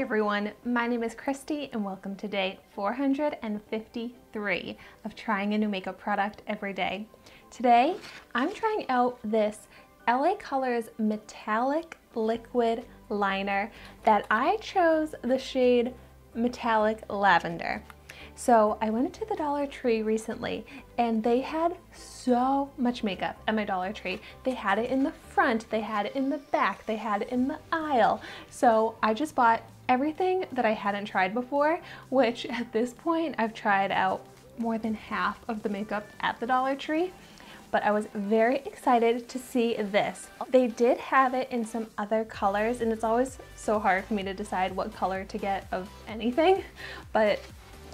everyone, my name is Christy and welcome to day 453 of trying a new makeup product every day. Today, I'm trying out this LA Colors Metallic Liquid Liner that I chose the shade Metallic Lavender. So I went to the Dollar Tree recently and they had so much makeup at my Dollar Tree. They had it in the front, they had it in the back, they had it in the aisle. So I just bought everything that I hadn't tried before, which at this point I've tried out more than half of the makeup at the Dollar Tree. But I was very excited to see this. They did have it in some other colors and it's always so hard for me to decide what color to get of anything, but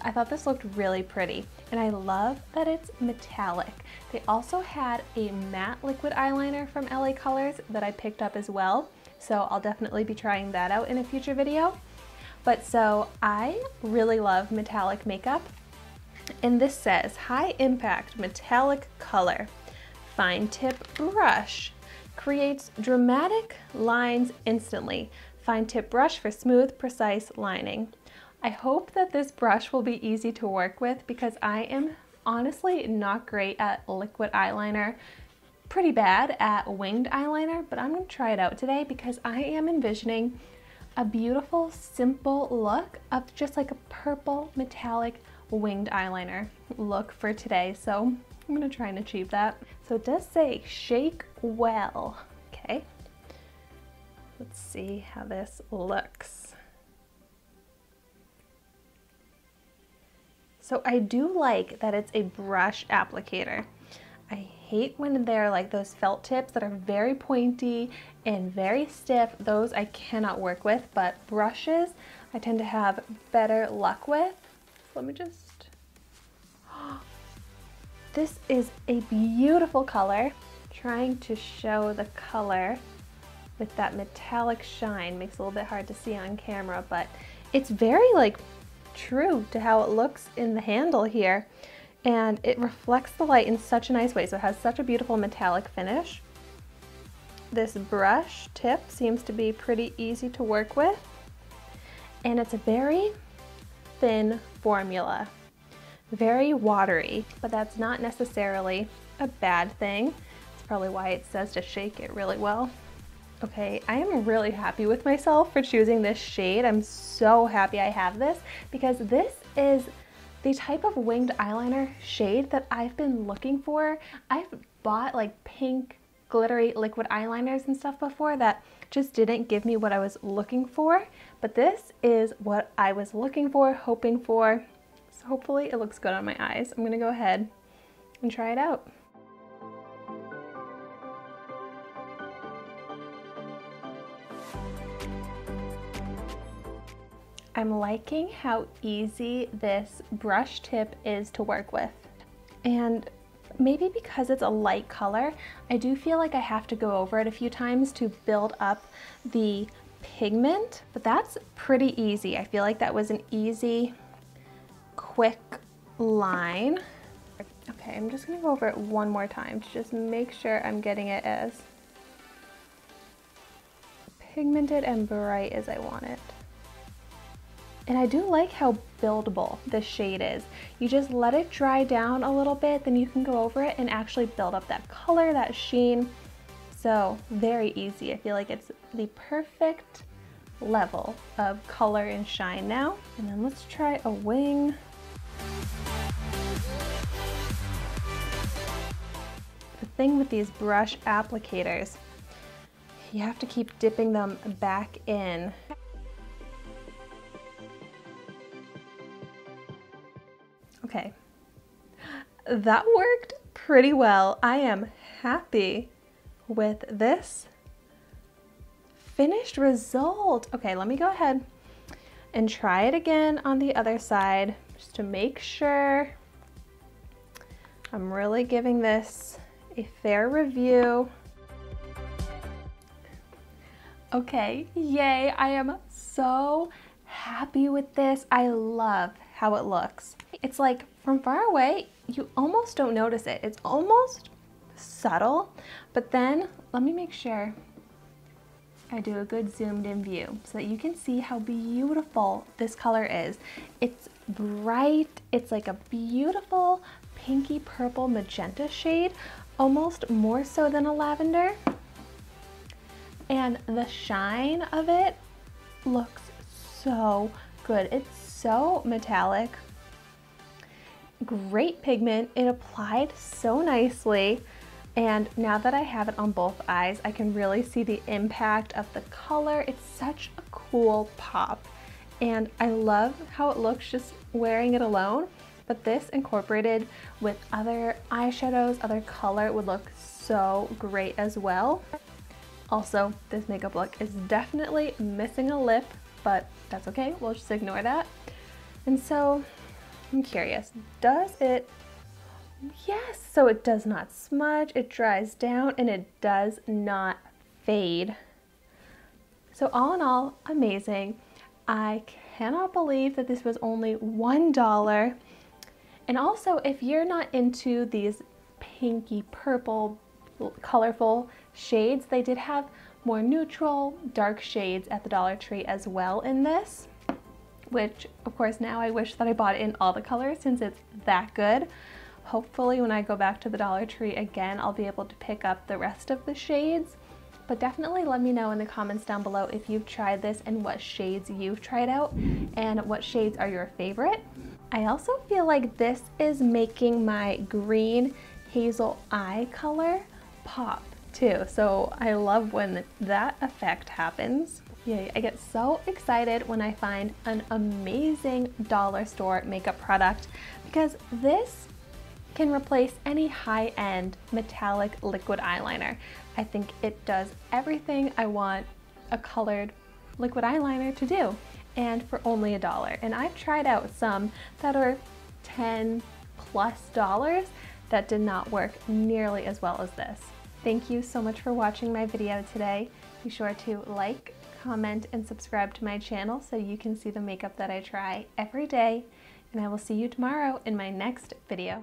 I thought this looked really pretty and I love that it's metallic. They also had a matte liquid eyeliner from LA Colors that I picked up as well, so I'll definitely be trying that out in a future video. But so I really love metallic makeup, and this says high impact metallic color, fine tip brush, creates dramatic lines instantly, fine tip brush for smooth, precise lining. I hope that this brush will be easy to work with because I am honestly not great at liquid eyeliner, pretty bad at winged eyeliner, but I'm going to try it out today because I am envisioning a beautiful, simple look of just like a purple metallic winged eyeliner look for today. So I'm going to try and achieve that. So it does say shake well. Okay, let's see how this looks. So I do like that it's a brush applicator. I hate when they're like those felt tips that are very pointy and very stiff. Those I cannot work with, but brushes I tend to have better luck with. So let me just... This is a beautiful color. Trying to show the color with that metallic shine makes it a little bit hard to see on camera, but it's very like true to how it looks in the handle here, and it reflects the light in such a nice way, so it has such a beautiful metallic finish. This brush tip seems to be pretty easy to work with, and it's a very thin formula, very watery, but that's not necessarily a bad thing. It's probably why it says to shake it really well. Okay, I am really happy with myself for choosing this shade. I'm so happy I have this because this is the type of winged eyeliner shade that I've been looking for. I've bought like pink glittery liquid eyeliners and stuff before that just didn't give me what I was looking for, but this is what I was looking for, hoping for. So hopefully it looks good on my eyes. I'm gonna go ahead and try it out. I'm liking how easy this brush tip is to work with. And maybe because it's a light color, I do feel like I have to go over it a few times to build up the pigment, but that's pretty easy. I feel like that was an easy, quick line. Okay, I'm just gonna go over it one more time to just make sure I'm getting it as pigmented and bright as I want it. And I do like how buildable this shade is. You just let it dry down a little bit, then you can go over it and actually build up that color, that sheen. So very easy. I feel like it's the perfect level of color and shine now. And then let's try a wing. The thing with these brush applicators, you have to keep dipping them back in. Okay, that worked pretty well. I am happy with this finished result. Okay, let me go ahead and try it again on the other side just to make sure I'm really giving this a fair review. Okay, yay, I am so happy with this. I love how it looks. It's like from far away, you almost don't notice it. It's almost subtle, but then let me make sure. I do a good zoomed in view so that you can see how beautiful this color is. It's bright, it's like a beautiful pinky purple magenta shade, almost more so than a lavender. And the shine of it looks so good. It's so metallic. Great pigment. It applied so nicely. And now that I have it on both eyes, I can really see the impact of the color. It's such a cool pop. And I love how it looks just wearing it alone. But this incorporated with other eyeshadows, other color would look so great as well. Also, this makeup look is definitely missing a lip, but that's okay. We'll just ignore that. And so I'm curious, does it? Yes, so it does not smudge, it dries down, and it does not fade. So all in all, amazing. I cannot believe that this was only $1. And also, if you're not into these pinky purple, colorful shades, they did have more neutral, dark shades at the Dollar Tree as well in this, which of course now I wish that I bought it in all the colors since it's that good. Hopefully when I go back to the Dollar Tree again, I'll be able to pick up the rest of the shades. But definitely let me know in the comments down below if you've tried this and what shades you've tried out and what shades are your favorite. I also feel like this is making my green hazel eye color pop too. So I love when that effect happens. Yay, I get so excited when I find an amazing dollar store makeup product because this can replace any high-end metallic liquid eyeliner. I think it does everything I want a colored liquid eyeliner to do, and for only $1. And I've tried out some that are $10+ that did not work nearly as well as this. Thank you so much for watching my video today. Be sure to like, comment, and subscribe to my channel so you can see the makeup that I try every day. And I will see you tomorrow in my next video.